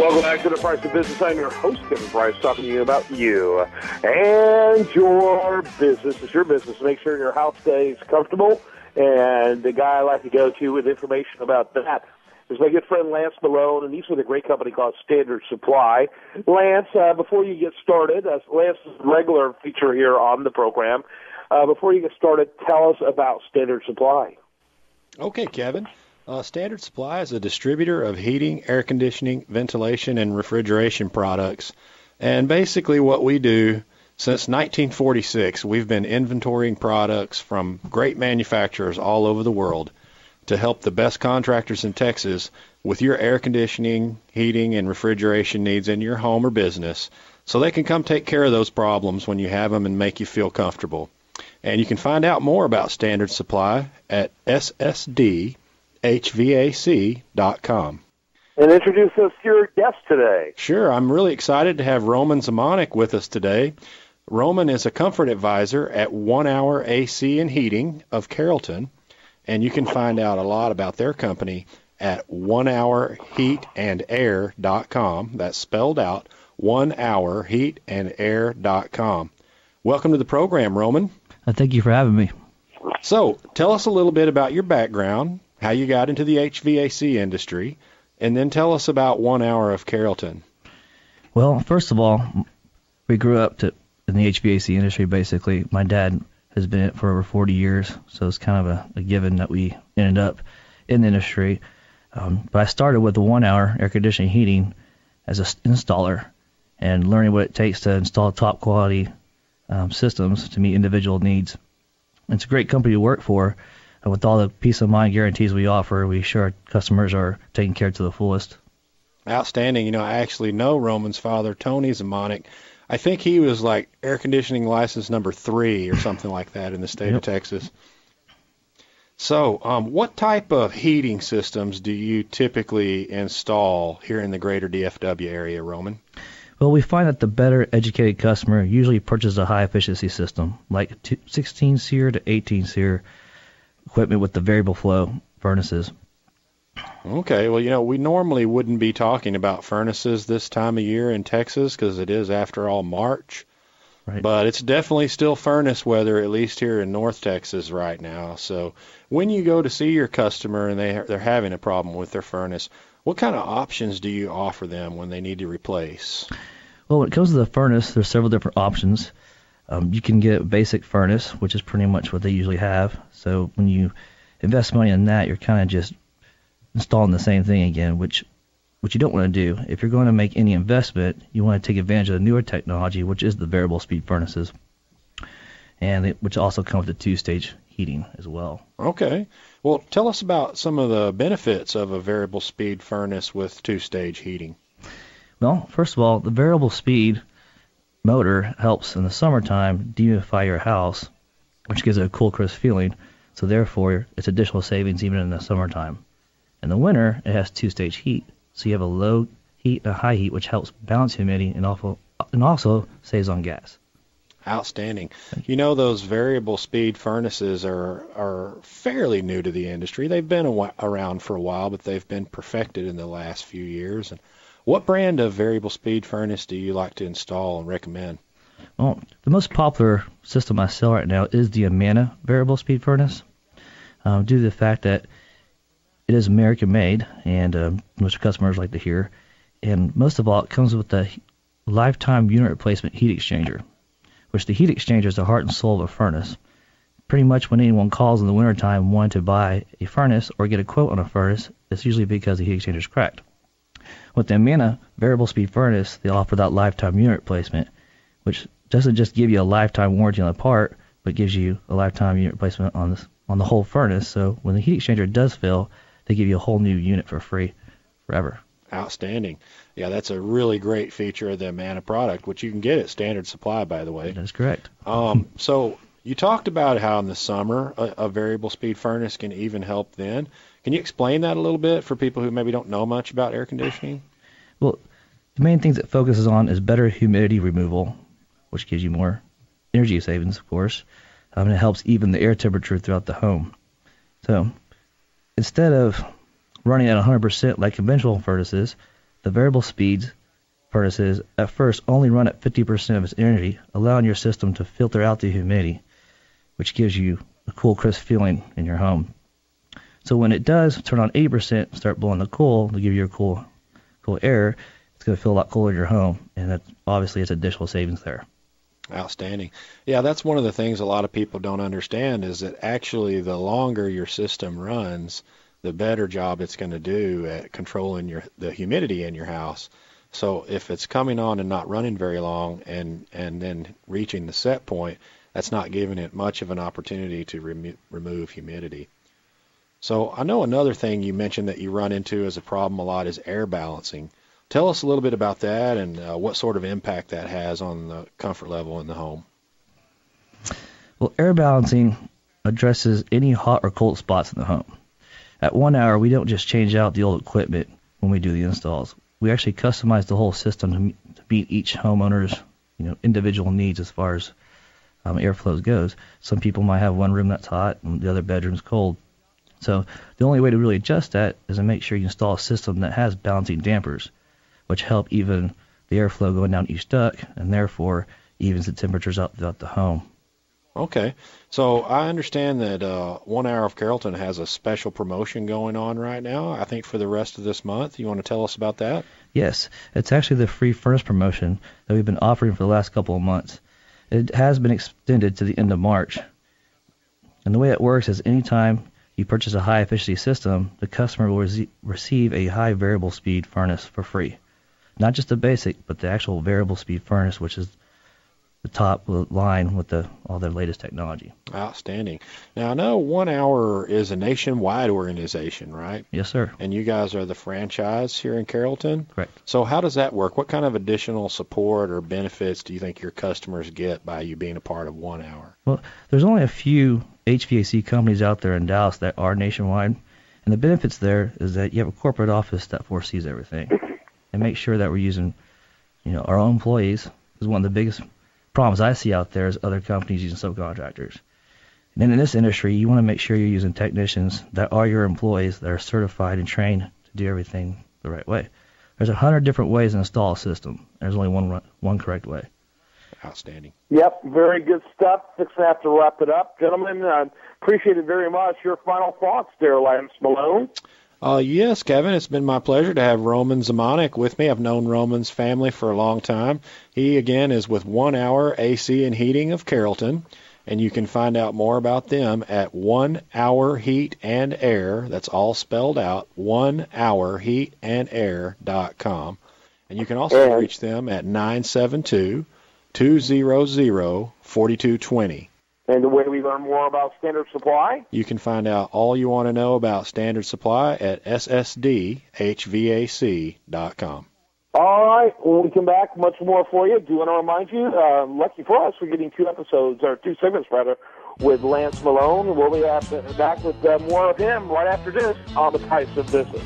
Welcome back to The Price of Business. I'm your host, Kevin Price, talking to you about you and your business. It's your business. Make sure your house stays comfortable. And the guy I like to go to with information about that is my good friend Lance Malone, and he's with a great company called Standard Supply. Lance, before you get started, Lance is a regular feature here on the program. Before you get started, tell us about Standard Supply. Okay, Kevin. Standard Supply is a distributor of heating, air conditioning, ventilation, and refrigeration products. And basically what we do, since 1946, we've been inventorying products from great manufacturers all over the world to help the best contractors in Texas with your air conditioning, heating, and refrigeration needs in your home or business, so they can come take care of those problems when you have them and make you feel comfortable. And you can find out more about Standard Supply at ssdhvac.com. And introduce us to your guest today. Sure. I'm really excited to have Roman Zemanek with us today. Roman is a comfort advisor at 1 Hour AC and Heating of Carrollton, and you can find out a lot about their company at onehourheatandair.com. That's spelled out, onehourheatandair.com. Welcome to the program, Roman. Thank you for having me. So, tell us a little bit about your background, how you got into the HVAC industry, and then tell us about 1 Hour of Carrollton. Well, first of all, we grew up in the HVAC industry, basically. My dad has been in it for over 40 years, so it's kind of a given that we ended up in the industry. But I started with the 1 Hour air conditioning heating as an installer and learning what it takes to install top quality systems to meet individual needs. It's a great company to work for. With all the peace of mind guarantees we offer, we assure our customers are taken care of to the fullest. Outstanding. You know, I actually know Roman's father, Tony Zemanek. I think he was like air conditioning license number 3 or something like that in the state of Texas. So what type of heating systems do you typically install here in the greater DFW area, Roman? Well, we find that the better educated customer usually purchases a high-efficiency system, like 16 SEER to 18 SEER equipment with the variable flow furnaces. Okay, well, you know, we normally wouldn't be talking about furnaces this time of year in Texas because it is, after all, March. Right. But it's definitely still furnace weather, at least here in North Texas right now. So when you go to see your customer and they're having a problem with their furnace, what kind of options do you offer them when they need to replace? Well, when it comes to the furnace, there's several different options. You can get a basic furnace, which is pretty much what they usually have. So when you invest money in that, you're kind of just installing the same thing again, which you don't want to do. If you're going to make any investment, you want to take advantage of the newer technology, which is the variable speed furnaces, which also comes with 2-stage heating as well. Okay. Well, tell us about some of the benefits of a variable speed furnace with 2-stage heating. Well, first of all, the variable speed motor helps in the summertime dehumidify your house, which gives it a cool, crisp feeling. So therefore, it's additional savings even in the summertime. In the winter, it has 2-stage heat. So you have a low heat and a high heat, which helps balance humidity and also saves on gas. Outstanding. You know, those variable speed furnaces are fairly new to the industry. They've been around for a while, but they've been perfected in the last few years. And what brand of variable speed furnace do you like to install and recommend? Well, the most popular system I sell right now is the Amana variable speed furnace, due to the fact that it is American-made, and most customers like to hear. And most of all, it comes with the lifetime unit replacement heat exchanger, which the heat exchanger is the heart and soul of a furnace. Pretty much when anyone calls in the wintertime wanting to buy a furnace or get a quote on a furnace, it's usually because the heat exchanger is cracked. With the Amana variable speed furnace, they offer that lifetime unit replacement, which doesn't just give you a lifetime warranty on the part, but gives you a lifetime unit replacement on the whole furnace. So when the heat exchanger does fail, they give you a whole new unit for free forever. Outstanding. Yeah, that's a really great feature of the Amana product, which you can get at Standard Supply, by the way. That is correct. So you talked about how in the summer a variable speed furnace can even help then. Can you explain that a little bit for people who maybe don't know much about air conditioning? Well, the main things it focuses on is better humidity removal, which gives you more energy savings, of course, and it helps even the air temperature throughout the home. So instead of running at 100% like conventional furnaces, the variable speeds furnaces at first only run at 50% of its energy, allowing your system to filter out the humidity, which gives you a cool, crisp feeling in your home. So when it does turn on 80% and start blowing the cool to give you a cool air, it's going to feel a lot cooler in your home, and that obviously it's additional savings there. Outstanding. Yeah, that's one of the things a lot of people don't understand is that actually the longer your system runs, the better job it's going to do at controlling the humidity in your house. So if it's coming on and not running very long and then reaching the set point, that's not giving it much of an opportunity to remove humidity. So I know another thing you mentioned that you run into as a problem a lot is air balancing. Tell us a little bit about that and what sort of impact that has on the comfort level in the home. Well, air balancing addresses any hot or cold spots in the home. At 1 hour, we don't just change out the old equipment when we do the installs. We actually customize the whole system to meet each homeowner's individual needs as far as airflow goes. Some people might have one room that's hot and the other bedroom's cold. So the only way to really adjust that is to make sure you install a system that has balancing dampers, which help even the airflow going down each duct, and therefore evens the temperatures out throughout the home. Okay. So I understand that 1 Hour of Carrollton has a special promotion going on right now, I think for the rest of this month. You want to tell us about that? Yes. It's actually the free furnace promotion that we've been offering for the last couple of months. It has been extended to the end of March. And the way it works is anytime you purchase a high-efficiency system, the customer will receive a high variable speed furnace for free. Not just the basic, but the actual variable speed furnace, which is the top line with all their latest technology. Outstanding. Now, I know 1 Hour is a nationwide organization, right? Yes, sir. And you guys are the franchise here in Carrollton? Correct. So how does that work? What kind of additional support or benefits do you think your customers get by you being a part of 1 Hour? Well, there's only a few HVAC companies out there in Dallas that are nationwide, and the benefits there is that you have a corporate office that foresees everything and make sure that we're using, our own employees. Because one of the biggest problems I see out there is other companies using subcontractors. And then in this industry, you want to make sure you're using technicians that are your employees that are certified and trained to do everything the right way. There's 100 different ways to install a system. There's only one correct way. Outstanding. Yep, very good stuff. Fixing to have to wrap it up. Gentlemen, I appreciate it very much. Your final thoughts there, Lance Malone? Yes, Kevin, it's been my pleasure to have Roman Zemanek with me. I've known Roman's family for a long time. He, again, is with 1 Hour AC and Heating of Carrollton, and you can find out more about them at 1 Hour Heat and Air. That's all spelled out, 1hourheatandair.com. And you can also reach them at 972-200-4220. And the way we learn more about Standard Supply? You can find out all you want to know about Standard Supply at ssdhvac.com. All right, when we come back, much more for you. Do want to remind you, lucky for us, we're getting two segments, with Lance Malone. We'll be back with more of him right after this on The Price of Business.